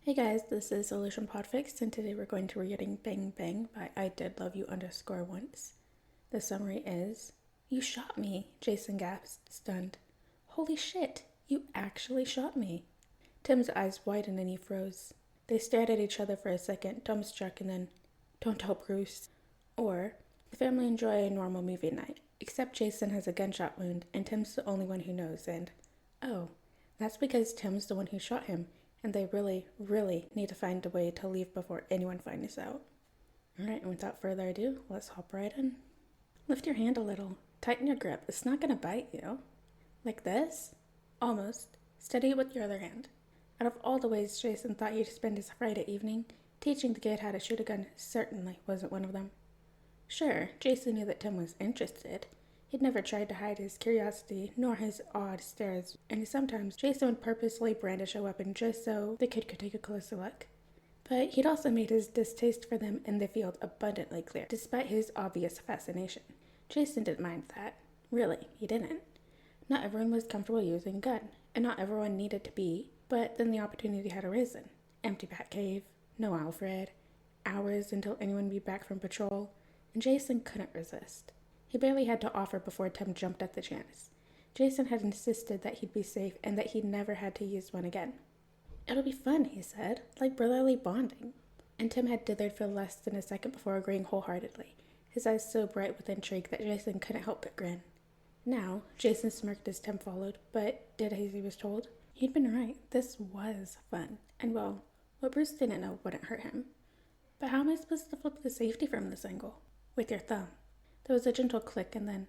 Hey guys, this is Solution PODFIC, and today we're going to be reading Bang Bang by I Did Love You _once. The summary is, "You shot me," Jason gasped, stunned. "Holy shit, you actually shot me." Tim's eyes widened and he froze. They stared at each other for a second, dumbstruck, and then, "Don't tell Bruce." Or, "The family enjoy a normal movie night, except Jason has a gunshot wound and Tim's the only one who knows, and, oh, that's because Tim's the one who shot him. And they really, really need to find a way to leave before anyone finds out." Alright, and without further ado, let's hop right in. Lift your hand a little. Tighten your grip. It's not gonna bite you. Like this? Almost. Steady it with your other hand. Out of all the ways Jason thought he'd spend his Friday evening, teaching the kid how to shoot a gun certainly wasn't one of them. Sure, Jason knew that Tim was interested. He'd never tried to hide his curiosity, nor his odd stares, and sometimes Jason would purposely brandish a weapon just so the kid could take a closer look. But he'd also made his distaste for them in the field abundantly clear, despite his obvious fascination. Jason didn't mind that. Really, he didn't. Not everyone was comfortable using a gun, and not everyone needed to be, but then the opportunity had arisen. Empty Batcave, no Alfred, hours until anyone would be back from patrol, and Jason couldn't resist. He barely had to offer before Tim jumped at the chance. Jason had insisted that he'd be safe and that he'd never had to use one again. "It'll be fun," he said, "like brotherly bonding." And Tim had dithered for less than a second before agreeing wholeheartedly, his eyes so bright with intrigue that Jason couldn't help but grin. Now, Jason smirked as Tim followed, but did as he was told. He'd been right. This was fun. And well, what Bruce didn't know wouldn't hurt him. But how am I supposed to flip the safety from this angle? With your thumb. There was a gentle click and then,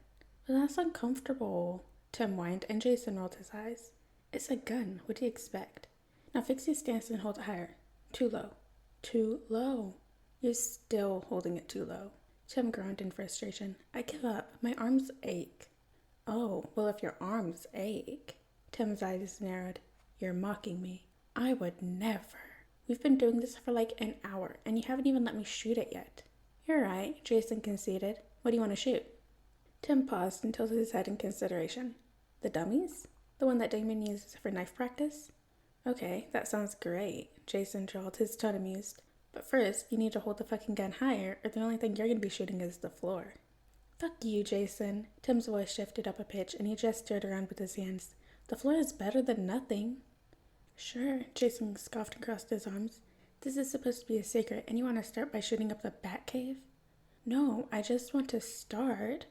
"Well, that's uncomfortable," Tim whined, and Jason rolled his eyes. "It's a gun. What do you expect? Now fix your stance and hold it higher. Too low. Too low. You're still holding it too low." Tim groaned in frustration. "I give up. My arms ache." "Oh, well, if your arms ache." Tim's eyes narrowed. "You're mocking me. I would never. We've been doing this for like an hour, and you haven't even let me shoot it yet." "You're right," Jason conceded. "What do you want to shoot?" Tim paused and tilted his head in consideration. "The dummies? The one that Damon uses for knife practice?" "Okay, that sounds great," Jason drawled, his tone amused. "But first, you need to hold the fucking gun higher, or the only thing you're going to be shooting is the floor." "Fuck you, Jason." Tim's voice shifted up a pitch, and he gestured around with his hands. "The floor is better than nothing." "Sure," Jason scoffed and crossed his arms. "This is supposed to be a secret, and you want to start by shooting up the Batcave?" "No, I just want to start."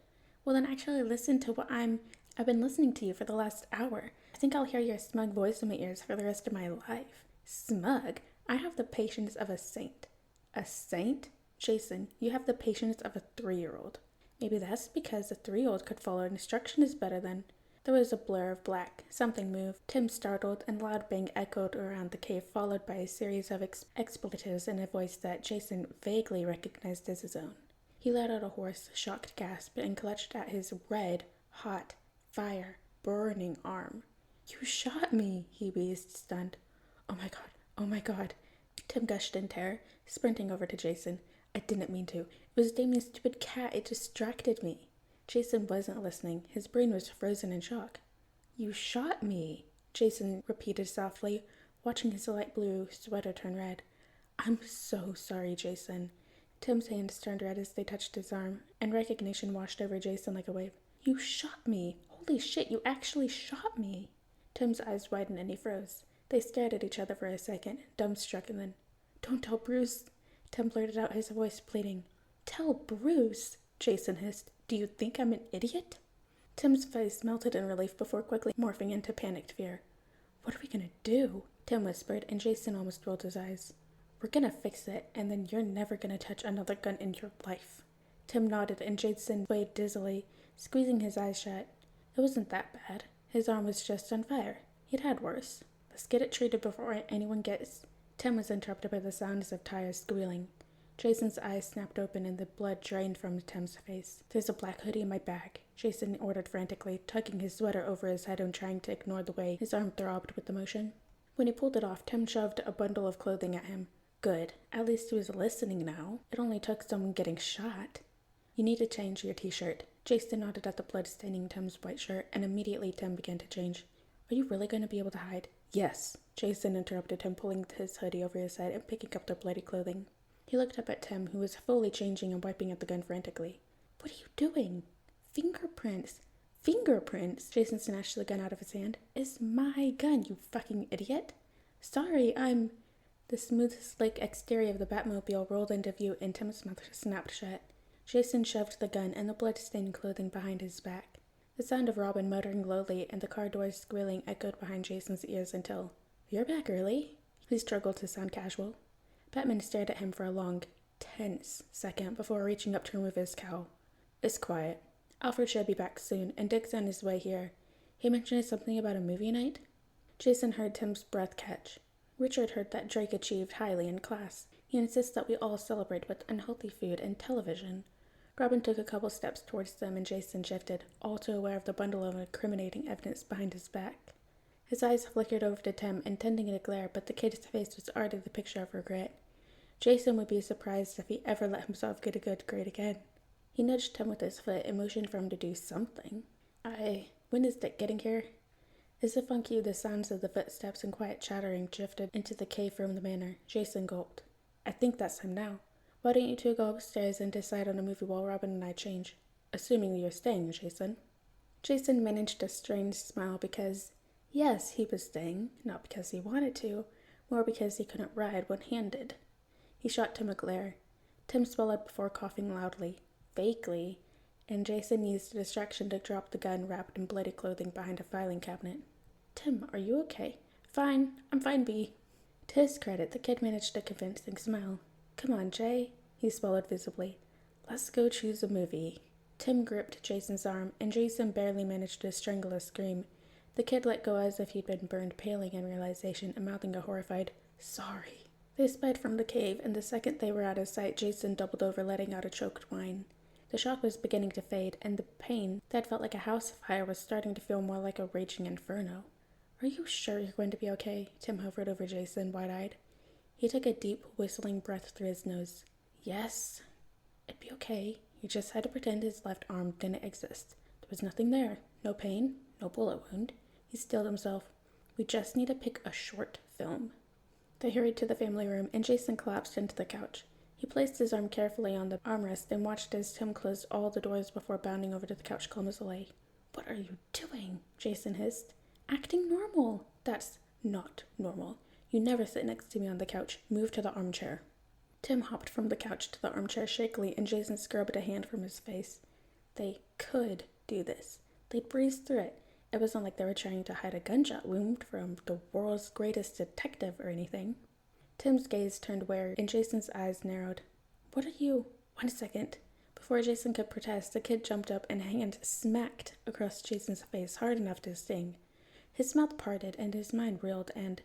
"Well, then actually listen to what I've been listening to you for the last hour. I think I'll hear your smug voice in my ears for the rest of my life." "Smug? I have the patience of a saint." "A saint? Jason, you have the patience of a 3-year-old. Maybe that's because a 3-year-old could follow instructions better than..." There was a blur of black. Something moved. Tim startled, and loud bang echoed around the cave, followed by a series of expletives in a voice that Jason vaguely recognized as his own. He let out a hoarse, shocked gasp and clutched at his red, hot, fire, burning arm. "You shot me," he wheezed, stunned. "Oh my god, oh my god." Tim gushed in terror, sprinting over to Jason. "I didn't mean to. It was Damien's stupid cat. It distracted me." Jason wasn't listening. His brain was frozen in shock. "You shot me," Jason repeated softly, watching his light blue sweater turn red. "I'm so sorry, Jason." Tim's hands turned red as they touched his arm, and recognition washed over Jason like a wave. "You shot me! Holy shit, you actually shot me!" Tim's eyes widened and he froze. They stared at each other for a second, dumbstruck, and then, "Don't tell Bruce." Tim blurted out, his voice pleading. "Tell Bruce," Jason hissed. "Do you think I'm an idiot?" Tim's face melted in relief before quickly morphing into panicked fear. "What are we gonna do?" Tim whispered, and Jason almost rolled his eyes. "We're gonna fix it, and then you're never gonna touch another gun in your life." Tim nodded, and Jason swayed dizzily, squeezing his eyes shut. It wasn't that bad. His arm was just on fire. He'd had worse. "Let's get it treated before anyone gets..." Tim was interrupted by the sounds of tires squealing. Jason's eyes snapped open and the blood drained from Tim's face. "There's a black hoodie in my bag," Jason ordered frantically, tugging his sweater over his head and trying to ignore the way his arm throbbed with emotion. When he pulled it off, Tim shoved a bundle of clothing at him. Good. At least he was listening now. It only took someone getting shot. "You need to change your t-shirt." Jason nodded at the blood staining Tim's white shirt, and immediately Tim began to change. "Are you really going to be able to hide?" "Yes." Jason interrupted him, pulling his hoodie over his head and picking up their bloody clothing. He looked up at Tim, who was fully changing and wiping at the gun frantically. What are you doing? Fingerprints. Fingerprints? Jason snatched the gun out of his hand. It's my gun, you fucking idiot. Sorry, I'm... The smooth, slick exterior of the Batmobile rolled into view and Tim's mouth snapped shut. Jason shoved the gun and the blood-stained clothing behind his back. The sound of Robin muttering lowly and the car doors squealing echoed behind Jason's ears until, You're back early? He struggled to sound casual. Batman stared at him for a long, tense second before reaching up to remove his cowl. It's quiet. Alfred should be back soon, and Dick's on his way here. He mentioned something about a movie night? Jason heard Tim's breath catch. Richard heard that Drake achieved highly in class. He insists that we all celebrate with unhealthy food and television. Robin took a couple steps towards them and Jason shifted, all too aware of the bundle of incriminating evidence behind his back. His eyes flickered over to Tim, intending to glare, but the kid's face was already the picture of regret. Jason would be surprised if he ever let himself get a good grade again. He nudged Tim with his foot and motioned for him to do something. When is Dick getting here? As if on cue, the sounds of the footsteps and quiet chattering drifted into the cave from the manor. Jason gulped. I think that's him now. Why don't you two go upstairs and decide on a movie while Robin and I change? Assuming you're staying, Jason. Jason managed a strange smile because, yes, he was staying, not because he wanted to, more because he couldn't ride one-handed. He shot Tim a glare. Tim swallowed before coughing loudly, vaguely, and Jason used the distraction to drop the gun wrapped in bloody clothing behind a filing cabinet. Tim, are you okay? Fine. I'm fine, B. To his credit, the kid managed a convincing smile. Come on, Jay. He swallowed visibly. Let's go choose a movie. Tim gripped Jason's arm, and Jason barely managed to strangle a scream. The kid let go as if he'd been burned, paling in realization and mouthing a horrified, sorry. They sped from the cave, and the second they were out of sight, Jason doubled over, letting out a choked whine. The shock was beginning to fade, and the pain that felt like a house fire was starting to feel more like a raging inferno. Are you sure you're going to be okay? Tim hovered over Jason, wide-eyed. He took a deep, whistling breath through his nose. Yes. It'd be okay. He just had to pretend his left arm didn't exist. There was nothing there. No pain, no bullet wound. He stilled himself. We just need to pick a short film. They hurried to the family room, and Jason collapsed into the couch. He placed his arm carefully on the armrest and watched as Tim closed all the doors before bounding over to the couch clumsily. What are you doing? Jason hissed. Acting normal. That's not normal. You never sit next to me on the couch. Move to the armchair. Tim hopped from the couch to the armchair shakily, and Jason scrubbed a hand from his face. They could do this. They'd breeze through it. It wasn't like they were trying to hide a gunshot wound from the world's greatest detective or anything. Tim's gaze turned wary, and Jason's eyes narrowed. What are you? 1 second. Before Jason could protest, the kid jumped up and hand smacked across Jason's face hard enough to sting. His mouth parted, and his mind reeled, and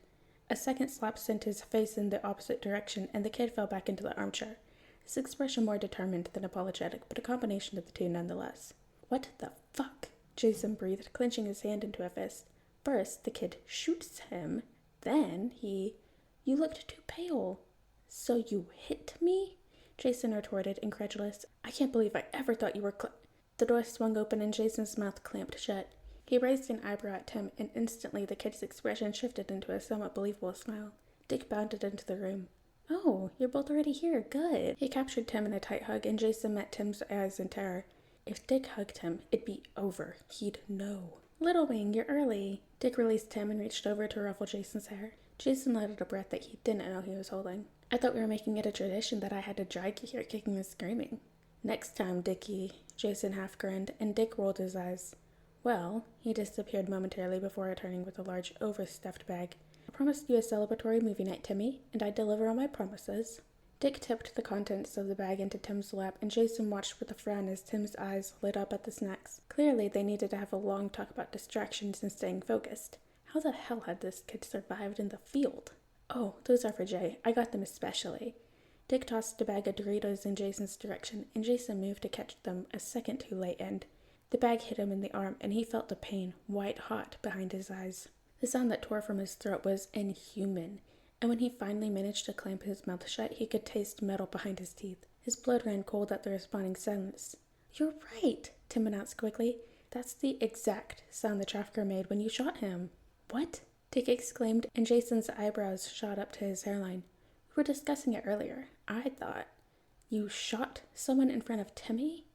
a second slap sent his face in the opposite direction, and the kid fell back into the armchair, his expression more determined than apologetic, but a combination of the two nonetheless. What the fuck? Jason breathed, clenching his hand into a fist. First, the kid shoots him. Then You looked too pale. So you hit me? Jason retorted, incredulous. I can't believe I ever thought you were The door swung open and Jason's mouth clamped shut. He raised an eyebrow at Tim, and instantly the kid's expression shifted into a somewhat believable smile. Dick bounded into the room. Oh, you're both already here. Good. He captured Tim in a tight hug, and Jason met Tim's eyes in terror. If Dick hugged him, it'd be over. He'd know. Little Wing, you're early. Dick released Tim and reached over to ruffle Jason's hair. Jason let out a breath that he didn't know he was holding. I thought we were making it a tradition that I had to drag you here kicking and screaming. Next time, Dickie, Jason half grinned, and Dick rolled his eyes. Well, he disappeared momentarily before returning with a large, overstuffed bag. I promised you a celebratory movie night, Timmy, and I deliver on my promises. Dick tipped the contents of the bag into Tim's lap, and Jason watched with a frown as Tim's eyes lit up at the snacks. Clearly, they needed to have a long talk about distractions and staying focused. How the hell had this kid survived in the field? Oh, those are for Jay. I got them especially. Dick tossed a bag of Doritos in Jason's direction, and Jason moved to catch them a second too late, and the bag hit him in the arm, and he felt the pain, white-hot, behind his eyes. The sound that tore from his throat was inhuman, and when he finally managed to clamp his mouth shut, he could taste metal behind his teeth. His blood ran cold at the responding silence. You're right, Tim announced quickly. That's the exact sound the trafficker made when you shot him. What? Dick exclaimed, and Jason's eyebrows shot up to his hairline. We were discussing it earlier. I thought. You shot someone in front of Timmy?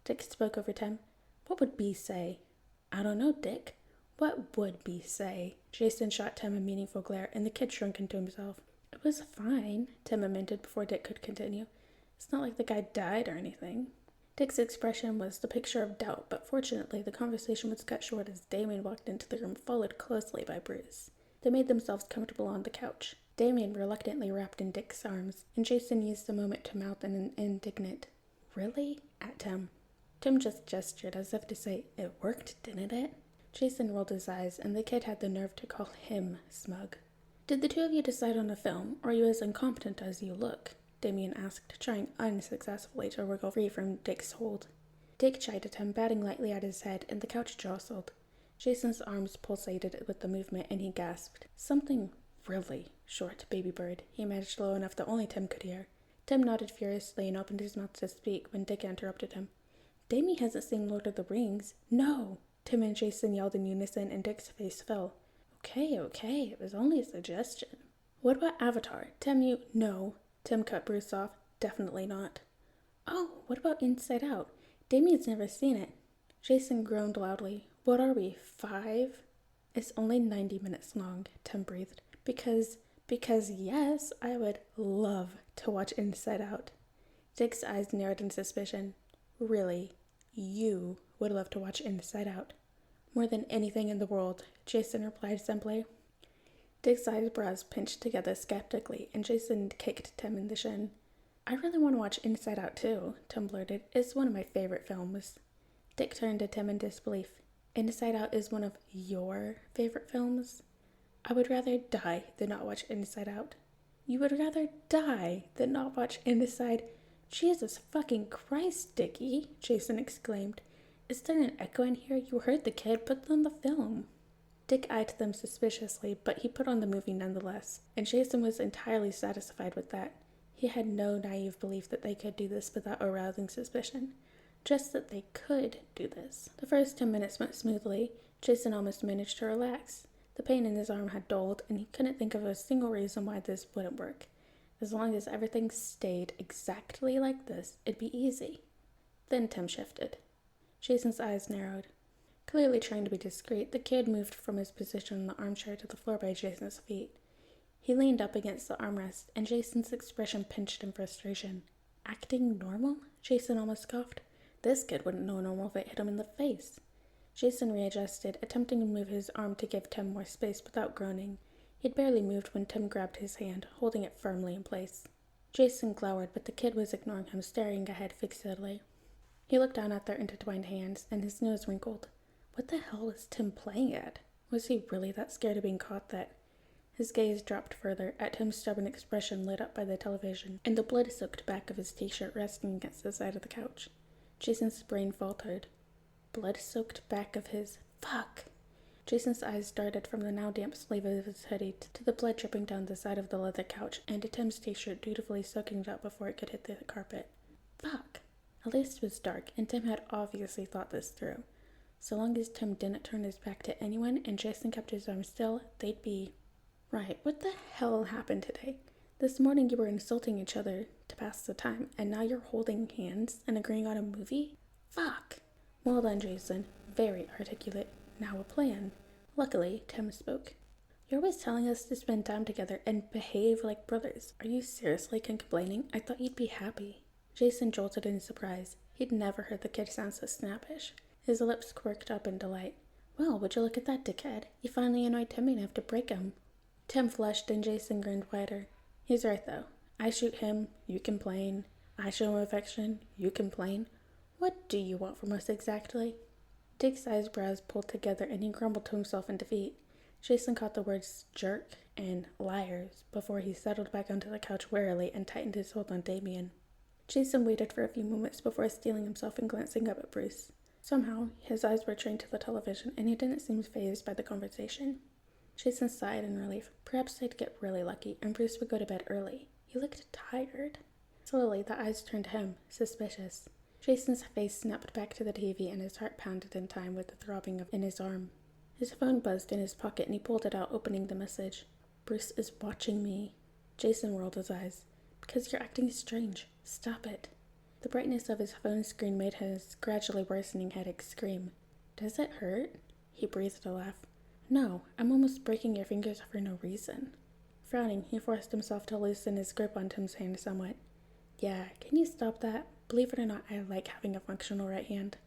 Dick spoke over Tim. What would B say? I don't know, Dick. What would B say? Jason shot Tim a meaningful glare, and the kid shrunk into himself. It was fine, Tim amended before Dick could continue. It's not like the guy died or anything. Dick's expression was the picture of doubt, but fortunately the conversation was cut short as Damien walked into the room, followed closely by Bruce. They made themselves comfortable on the couch. Damien reluctantly wrapped in Dick's arms, and Jason used the moment to mouth an indignant, "Really?" at Tim. Tim just gestured as if to say, "It worked, didn't it?" Jason rolled his eyes, and the kid had the nerve to call him smug. "Did the two of you decide on a film, or are you as incompetent as you look?" Damien asked, trying unsuccessfully to wriggle free from Dick's hold. Dick chided him, batting lightly at his head, and the couch jostled. Jason's arms pulsated with the movement, and he gasped. Something really short, baby bird, he managed low enough that only Tim could hear. Tim nodded furiously and opened his mouth to speak when Dick interrupted him. "Damien hasn't seen Lord of the Rings." "No!" Tim and Jason yelled in unison, and Dick's face fell. Okay, it was only a suggestion." "What about Avatar? Tim, No." Tim cut Bruce off. "Definitely not." "Oh, what about Inside Out? Damien's never seen it." Jason groaned loudly. "What are we, 5? "It's only 90 minutes long," Tim breathed. Because yes, I would love to watch Inside Out." Dick's eyes narrowed in suspicion. "Really, you would love to watch Inside Out?" "More than anything in the world," Jason replied simply. Dick's eyebrows pinched together skeptically, and Jason kicked Tim in the shin. "I really want to watch Inside Out too," Tim blurted. "It's one of my favorite films." Dick turned to Tim in disbelief. "Inside Out is one of your favorite films?" "I would rather die than not watch Inside Out." "You would rather die than not watch Inside—" "Jesus fucking Christ, Dickie!" Jason exclaimed. "Is there an echo in here? You heard the kid. Put on the film." Dick eyed them suspiciously, but he put on the movie nonetheless, and Jason was entirely satisfied with that. He had no naive belief that they could do this without arousing suspicion. Just that they could do this. The first 10 minutes went smoothly. Jason almost managed to relax. The pain in his arm had dulled, and he couldn't think of a single reason why this wouldn't work. As long as everything stayed exactly like this, it'd be easy. Then Tim shifted. Jason's eyes narrowed. Clearly trying to be discreet, the kid moved from his position in the armchair to the floor by Jason's feet. He leaned up against the armrest, and Jason's expression pinched in frustration. "Acting normal?" Jason almost scoffed. "This kid wouldn't know normal if it hit him in the face." Jason readjusted, attempting to move his arm to give Tim more space without groaning. He'd barely moved when Tim grabbed his hand, holding it firmly in place. Jason glowered, but the kid was ignoring him, staring ahead fixedly. He looked down at their intertwined hands, and his nose wrinkled. What the hell was Tim playing at? Was he really that scared of being caught that... His gaze dropped further, at Tim's stubborn expression lit up by the television, and the blood-soaked back of his t-shirt resting against the side of the couch. Jason's brain faltered. Blood-soaked back of his... Fuck! Jason's eyes darted from the now damp sleeve of his hoodie to the blood dripping down the side of the leather couch, and to Tim's t-shirt dutifully soaking it up before it could hit the carpet. Fuck! At least it was dark, and Tim had obviously thought this through. So long as Tim didn't turn his back to anyone and Jason kept his arm still, they'd be... Right, what the hell happened today? This morning you were insulting each other to pass the time, and now you're holding hands and agreeing on a movie? Fuck! Well done, Jason. Very articulate. Now a plan. Luckily, Tim spoke. "You're always telling us to spend time together and behave like brothers. Are you seriously complaining? I thought you'd be happy." Jason jolted in surprise. He'd never heard the kid sound so snappish. His lips quirked up in delight. "Well, would you look at that, dickhead? You finally annoyed Timmy enough to break him." Tim flushed and Jason grinned wider. "He's right, though. I shoot him, you complain. I show him affection, you complain. What do you want from us exactly?" Dick's eyebrows pulled together and he grumbled to himself in defeat. Jason caught the words jerk and liars before he settled back onto the couch warily and tightened his hold on Damien. Jason waited for a few moments before steeling himself and glancing up at Bruce. Somehow, his eyes were trained to the television, and he didn't seem fazed by the conversation. Jason sighed in relief. Perhaps they'd get really lucky, and Bruce would go to bed early. He looked tired. Slowly, the eyes turned to him, suspicious. Jason's face snapped back to the TV, and his heart pounded in time with the throbbing in his arm. His phone buzzed in his pocket and he pulled it out, opening the message. Bruce is watching me. Jason rolled his eyes. Because you're acting strange. Stop it. The brightness of his phone screen made his gradually worsening headache scream. Does it hurt? He breathed a laugh. No, I'm almost breaking your fingers for no reason. Frowning, he forced himself to loosen his grip on Tim's hand somewhat. Yeah, can you stop that? Believe it or not, I like having a functional right hand.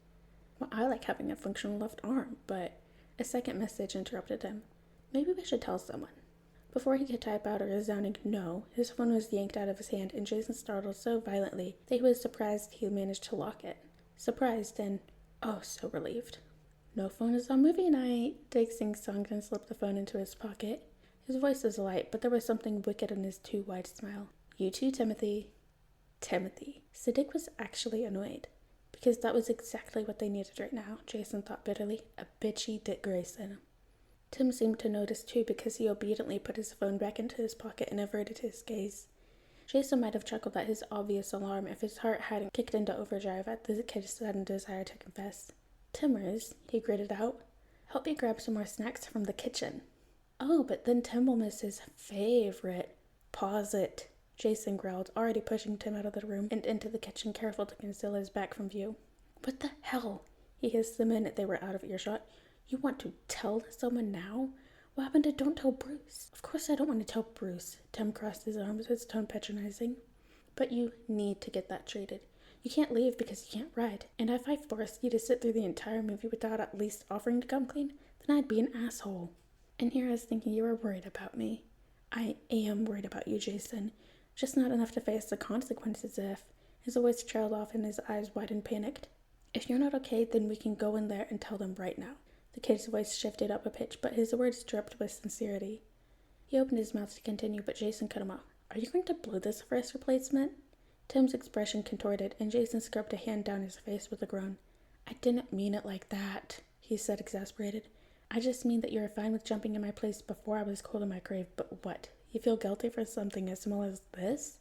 Well, I like having a functional left arm, but... A second message interrupted him. Maybe we should tell someone. Before he could type out a resounding no, his phone was yanked out of his hand and Jason startled so violently that he was surprised he managed to lock it. Surprised and, oh, so relieved. No phone is on movie night, Dig sing-songed and slipped the phone into his pocket. His voice was light, but there was something wicked in his too wide smile. You too, Timothy. Timothy. Siddiq was actually annoyed. Because that was exactly what they needed right now, Jason thought bitterly. A bitchy Dick Grayson. Tim seemed to notice too because he obediently put his phone back into his pocket and averted his gaze. Jason might have chuckled at his obvious alarm if his heart hadn't kicked into overdrive at the kid's sudden desire to confess. Timmers, he gritted out. Help me grab some more snacks from the kitchen. Oh, but then Tim will miss his favorite. Pause it. Jason growled, already pushing Tim out of the room and into the kitchen, careful to conceal his back from view. What the hell? He hissed the minute they were out of earshot. You want to tell someone now? What happened to don't tell Bruce? Of course I don't want to tell Bruce. Tim crossed his arms, his tone patronizing. But you need to get that treated. You can't leave because you can't ride. And if I forced you to sit through the entire movie without at least offering to come clean, then I'd be an asshole. And here I was thinking you were worried about me. I am worried about you, Jason. Just not enough to face the consequences if... His voice trailed off and his eyes widened, panicked. If you're not okay, then we can go in there and tell them right now. The kid's voice shifted up a pitch, but his words dripped with sincerity. He opened his mouth to continue, but Jason cut him off. Are you going to blow this first replacement? Tim's expression contorted, and Jason scrubbed a hand down his face with a groan. I didn't mean it like that, he said, exasperated. I just mean that you were fine with jumping in my place before I was cold in my grave, but what? You feel guilty for something as small as this?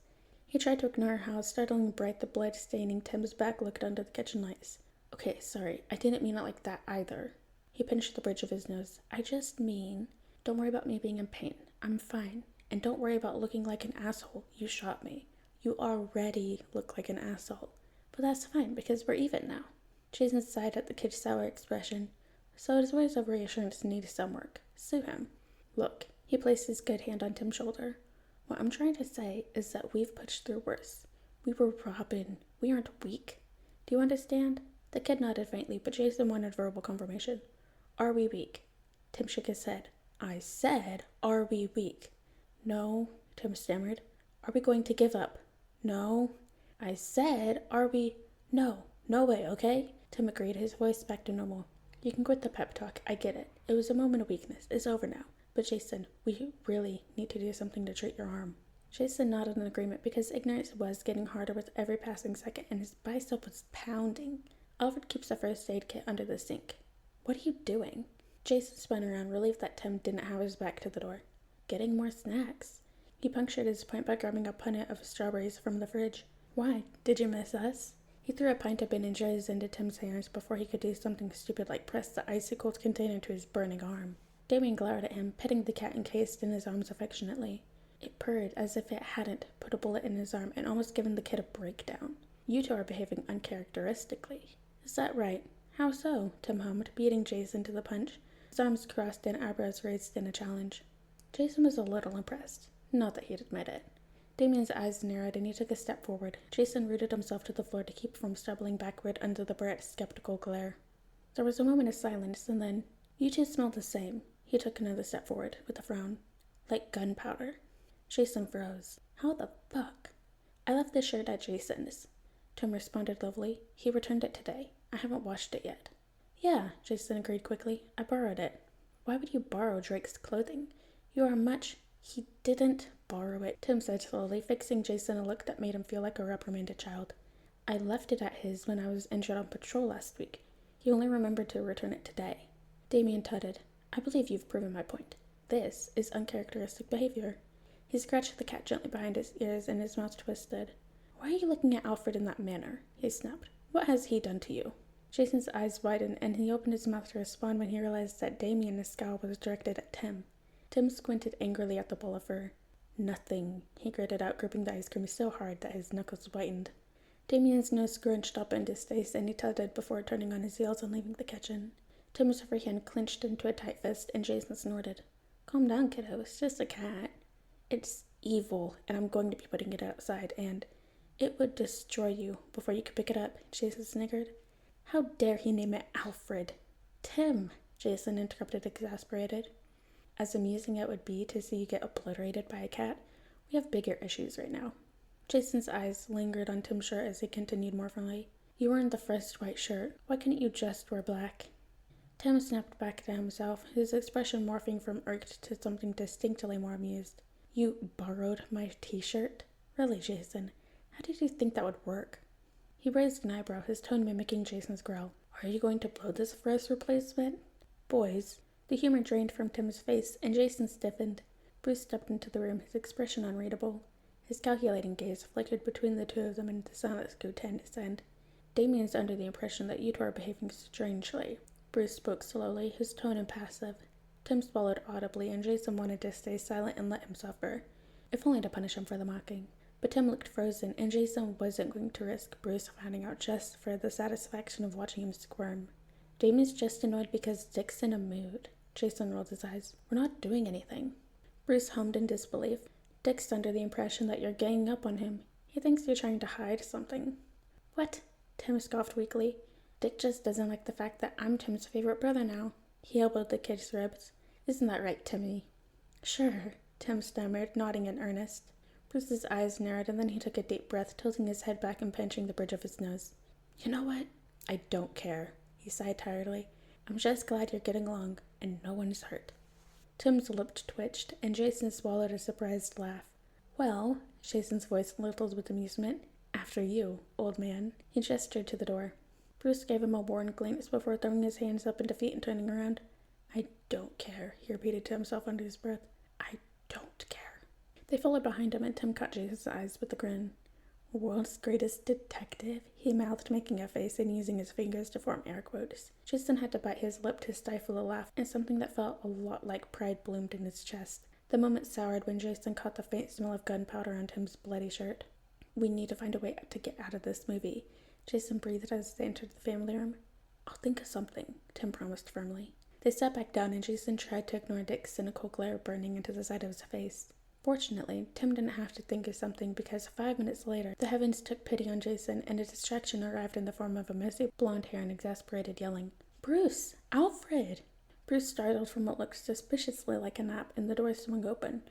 He tried to ignore how startlingly bright the blood staining Tim's back looked under the kitchen lights. Okay, sorry, I didn't mean it like that either. He pinched the bridge of his nose. I just mean, don't worry about me being in pain. I'm fine. And don't worry about looking like an asshole. You shot me. You already look like an asshole. But that's fine, because we're even now. Jason sighed at the kid's sour expression. So his words of reassurance needed some work. Sue him. Look, he placed his good hand on Tim's shoulder. What I'm trying to say is that we've pushed through worse. We were Robin. We aren't weak. Do you understand? The kid nodded faintly, but Jason wanted verbal confirmation. Are we weak? Tim shook his head. I said, are we weak? No, Tim stammered. Are we going to give up? No. I said, are we... No way, okay? Tim agreed, his voice back to normal. You can quit the pep talk, I get it. It was a moment of weakness. It's over now. But Jason, we really need to do something to treat your arm. Jason nodded in agreement because ignorance was getting harder with every passing second and his bicep was pounding. Alfred keeps a first aid kit under the sink. What are you doing? Jason spun around, relieved that Tim didn't have his back to the door. Getting more snacks. He punctured his point by grabbing a punnet of strawberries from the fridge. Why? Did you miss us? He threw a pint of Ben & Jerry's into Tim's hands before he could do something stupid like press the icy cold container to his burning arm. Damien glowered at him, petting the cat encased in his arms affectionately. It purred as if it hadn't put a bullet in his arm and almost given the kid a breakdown. You two are behaving uncharacteristically. Is that right? How so? Tim hummed, beating Jason to the punch, his arms crossed and eyebrows raised in a challenge. Jason was a little impressed. Not that he'd admit it. Damien's eyes narrowed and he took a step forward. Jason rooted himself to the floor to keep from stumbling backward under the brat's skeptical glare. There was a moment of silence, and then, you two smell the same. He took another step forward, with a frown. Like gunpowder. Jason froze. How the fuck? I left this shirt at Jason's. Tim responded levelly. He returned it today. I haven't washed it yet. Yeah, Jason agreed quickly. I borrowed it. Why would you borrow Drake's clothing? You are much... He didn't borrow it, Tim said slowly, fixing Jason a look that made him feel like a reprimanded child. I left it at his when I was injured on patrol last week. He only remembered to return it today. Damien tutted. I believe you've proven my point. This is uncharacteristic behavior. He scratched the cat gently behind his ears and his mouth twisted. Why are you looking at Alfred in that manner? He snapped. What has he done to you? Jason's eyes widened, and he opened his mouth to respond when he realized that Damien's scowl was directed at Tim. Tim squinted angrily at the ball of fur. Nothing, he gritted out, gripping the ice cream so hard that his knuckles whitened. Damien's nose scrunched up in distaste, and he tutted before turning on his heels and leaving the kitchen. Tim's free hand clenched into a tight fist, and Jason snorted. Calm down, kiddo. It's just a cat. It's evil, and I'm going to be putting it outside, and it would destroy you before you could pick it up, Jason sniggered. How dare he name it Alfred? Tim, Jason interrupted, exasperated. As amusing it would be to see you get obliterated by a cat, we have bigger issues right now. Jason's eyes lingered on Tim's shirt as he continued more firmly. You were in the first white shirt. Why couldn't you just wear black? Tim snapped back to himself, his expression morphing from irked to something distinctly more amused. You borrowed my t-shirt? Really, Jason? How did you think that would work? He raised an eyebrow, his tone mimicking Jason's growl. Are you going to blow this for his replacement? Boys. The humor drained from Tim's face, and Jason stiffened. Bruce stepped into the room, his expression unreadable. His calculating gaze flickered between the two of them, and the silence grew tense, and Damien's under the impression that you two are behaving strangely. Bruce spoke slowly, his tone impassive. Tim swallowed audibly, and Jason wanted to stay silent and let him suffer, if only to punish him for the mocking. But Tim looked frozen, and Jason wasn't going to risk Bruce finding out just for the satisfaction of watching him squirm. Damien's just annoyed because Dick's in a mood. Jason rolled his eyes. We're not doing anything. Bruce hummed in disbelief. Dick's under the impression that you're ganging up on him. He thinks you're trying to hide something. What? Tim scoffed weakly. Dick just doesn't like the fact that I'm Tim's favorite brother now. He elbowed the kid's ribs. Isn't that right, Timmy? Sure, Tim stammered, nodding in earnest. Bruce's eyes narrowed, and then he took a deep breath, tilting his head back and pinching the bridge of his nose. You know what? I don't care, he sighed tiredly. I'm just glad you're getting along, and no one's hurt. Tim's lip twitched, and Jason swallowed a surprised laugh. Well, Jason's voice littled with amusement, after you, old man. He gestured to the door. Bruce gave him a worn glance before throwing his hands up in defeat and turning around. I don't care, he repeated to himself under his breath. I don't care. They followed behind him, and Tim caught Jason's eyes with a grin. World's greatest detective, he mouthed, making a face and using his fingers to form air quotes. Jason had to bite his lip to stifle a laugh, and something that felt a lot like pride bloomed in his chest. The moment soured when Jason caught the faint smell of gunpowder on Tim's bloody shirt. We need to find a way to get out of this movie, Jason breathed as they entered the family room. I'll think of something, Tim promised firmly. They sat back down, and Jason tried to ignore Dick's cynical glare burning into the side of his face. Fortunately, Tim didn't have to think of something, because 5 minutes later, the heavens took pity on Jason, and a distraction arrived in the form of a messy blonde hair and exasperated yelling. Bruce! Alfred! Bruce startled from what looked suspiciously like a nap, and the door swung open.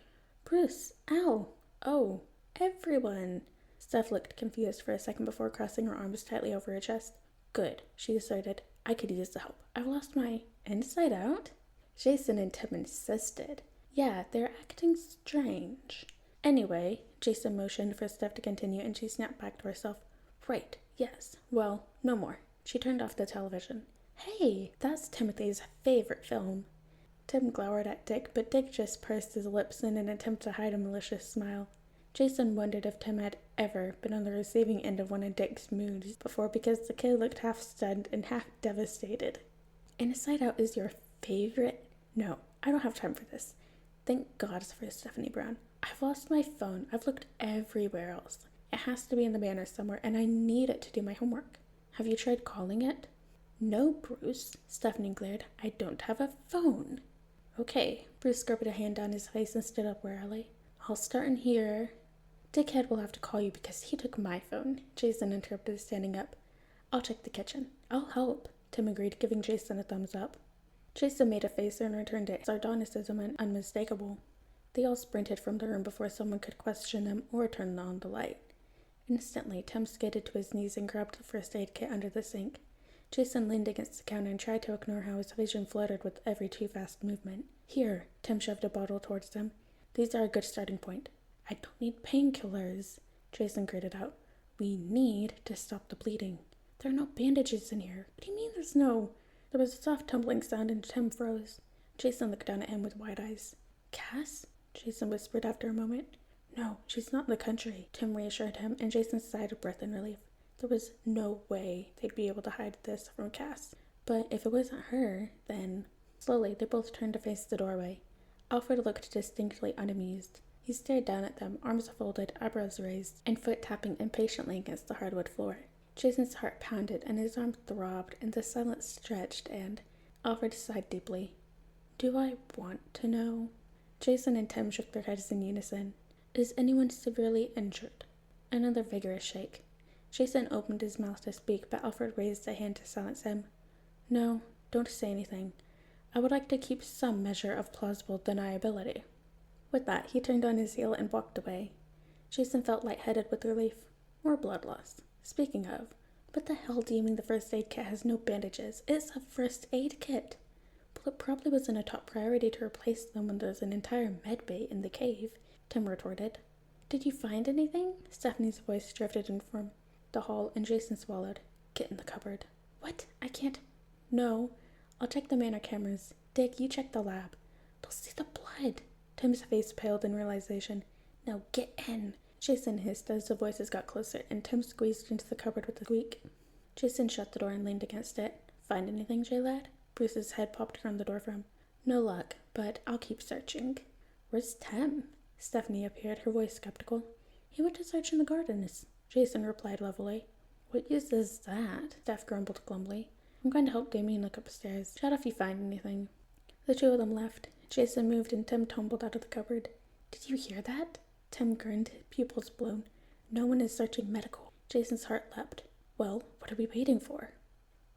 Bruce! Al! Oh, everyone! Steph looked confused for a second before crossing her arms tightly over her chest. Good, she asserted. I could use the help. I've lost my inside out? Jason and Tim insisted. Yeah, they're acting strange. Anyway, Jason motioned for Steph to continue, and she snapped back to herself. Right, yes. Well, no more. She turned off the television. Hey, that's Timothy's favorite film. Tim glowered at Dick, but Dick just pursed his lips in an attempt to hide a malicious smile. Jason wondered if Tim had ever been on the receiving end of one of Dick's moods before, because the kid looked half stunned and half devastated. Inside Out is your favorite? No, I don't have time for this. Thank God for Stephanie Brown. I've lost my phone. I've looked everywhere else. It has to be in the banner somewhere, and I need it to do my homework. Have you tried calling it? No, Bruce, Stephanie glared. I don't have a phone. Okay, Bruce scrubbed a hand down his face and stood up warily. I'll start in here. Dickhead will have to call you because he took my phone, Jason interrupted, standing up. I'll check the kitchen. I'll help, Tim agreed, giving Jason a thumbs up. Jason made a face and returned it, sardonicism and unmistakable. They all sprinted from the room before someone could question them or turn on the light. Instantly, Tim skidded to his knees and grabbed the first aid kit under the sink. Jason leaned against the counter and tried to ignore how his vision fluttered with every too fast movement. Here, Tim shoved a bottle towards him. These are a good starting point. I don't need painkillers, Jason gritted out. We need to stop the bleeding. There are no bandages in here. What do you mean there's no? There was a soft tumbling sound and Tim froze. Jason looked down at him with wide eyes. Cass? Jason whispered after a moment. No, she's not in the country, Tim reassured him, and Jason sighed a breath in relief. There was no way they'd be able to hide this from Cass. But if it wasn't her, then... Slowly, they both turned to face the doorway. Alfred looked distinctly unamused. He stared down at them, arms folded, eyebrows raised, and foot tapping impatiently against the hardwood floor. Jason's heart pounded, and his arm throbbed, and the silence stretched, and Alfred sighed deeply. Do I want to know? Jason and Tim shook their heads in unison. Is anyone severely injured? Another vigorous shake. Jason opened his mouth to speak, but Alfred raised a hand to silence him. No, don't say anything. I would like to keep some measure of plausible deniability. With that, he turned on his heel and walked away. Jason felt lightheaded with relief. More blood loss. Speaking of, what the hell do you mean the first aid kit has no bandages? It's a first aid kit. Well, it probably wasn't a top priority to replace them when there's an entire med bay in the cave, Tim retorted. Did you find anything? Stephanie's voice drifted in from the hall, and Jason swallowed. Get in the cupboard. What? I can't. No. I'll check the manor cameras. Dick, you check the lab. They'll see the blood. Tim's face paled in realization. Now get in. Jason hissed as the voices got closer, and Tim squeezed into the cupboard with a squeak. Jason shut the door and leaned against it. Find anything, J-Lad? Bruce's head popped around the door for him. No luck, but I'll keep searching. Where's Tim? Stephanie appeared, her voice skeptical. He went to search in the gardens. Jason replied levelly. What use is that? Steph grumbled glumly. I'm going to help Damien look upstairs. Shout if you find anything. The two of them left. Jason moved and Tim tumbled out of the cupboard. Did you hear that? Tim grinned, pupils blown. No one is searching medical. Jason's heart leapt. Well, what are we waiting for?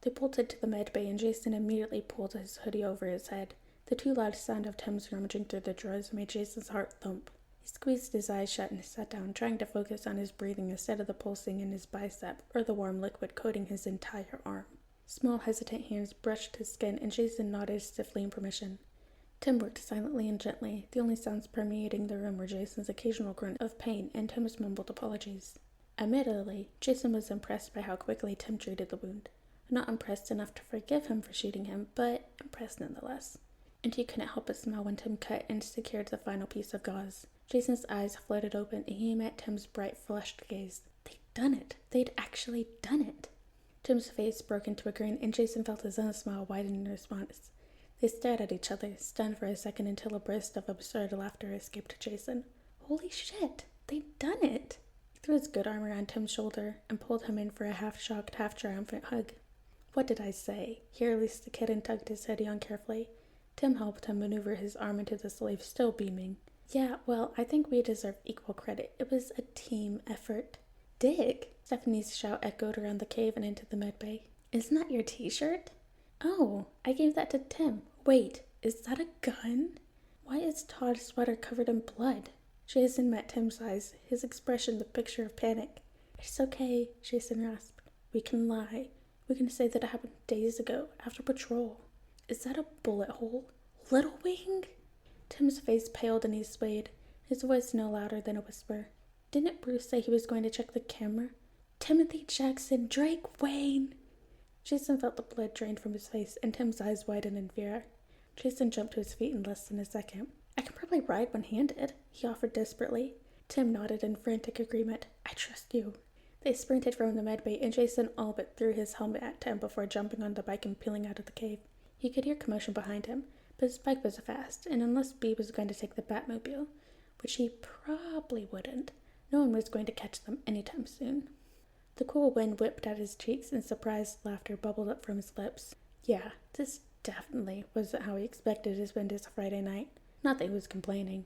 They bolted to the med bay and Jason immediately pulled his hoodie over his head. The too loud sound of Tim's rummaging through the drawers made Jason's heart thump. He squeezed his eyes shut and sat down, trying to focus on his breathing instead of the pulsing in his bicep or the warm liquid coating his entire arm. Small, hesitant hands brushed his skin, and Jason nodded stiffly in permission. Tim worked silently and gently. The only sounds permeating the room were Jason's occasional grunt of pain and Tim's mumbled apologies. Admittedly, Jason was impressed by how quickly Tim treated the wound. Not impressed enough to forgive him for shooting him, but impressed nonetheless. And he couldn't help but smile when Tim cut and secured the final piece of gauze. Jason's eyes floated open, and he met Tim's bright, flushed gaze. They'd done it. They'd actually done it. Tim's face broke into a grin, and Jason felt his own smile widen in response. They stared at each other, stunned for a second until a burst of absurd laughter escaped Jason. Holy shit! They'd done it! He threw his good arm around Tim's shoulder and pulled him in for a half-shocked, half-triumphant hug. What did I say? He released the kid and tugged his hoodie on carefully. Tim helped him maneuver his arm into the sleeve, still beaming. Yeah, well, I think we deserve equal credit. It was a team effort. Dig! Stephanie's shout echoed around the cave and into the med bay. Isn't that your t-shirt? Oh, I gave that to Tim. Wait, is that a gun? Why is Todd's sweater covered in blood? Jason met Tim's eyes, his expression the picture of panic. It's okay, Jason rasped. We can lie. We can say that it happened days ago, after patrol. Is that a bullet hole? Little Wing? Tim's face paled and he swayed, his voice no louder than a whisper. Didn't Bruce say he was going to check the camera? Timothy Jackson, Drake Wayne! Jason felt the blood drain from his face, and Tim's eyes widened in fear. Jason jumped to his feet in less than a second. I can probably ride one-handed, he offered desperately. Tim nodded in frantic agreement. I trust you. They sprinted from the medbay, and Jason all but threw his helmet at Tim before jumping on the bike and peeling out of the cave. He could hear commotion behind him, but his bike was fast, and unless B was going to take the Batmobile, which he probably wouldn't, no one was going to catch them anytime soon. The cool wind whipped at his cheeks and surprised laughter bubbled up from his lips. Yeah, this definitely wasn't how he expected to spend his Friday night. Not that he was complaining.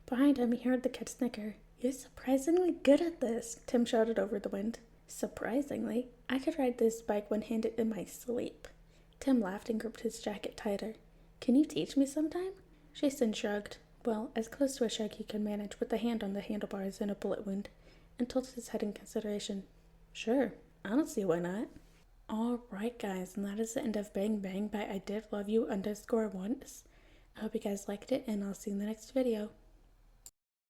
Behind him, he heard the kid snicker. You're surprisingly good at this, Tim shouted over the wind. Surprisingly? I could ride this bike one-handed in my sleep. Tim laughed and gripped his jacket tighter. Can you teach me sometime? Jason shrugged. Well, as close to a shrug he could manage with a hand on the handlebars and a bullet wound, and tilted his head in consideration. Sure, I don't see why not. Alright guys, and that is the end of Bang Bang by I Did Love You _once. I hope you guys liked it, and I'll see you in the next video.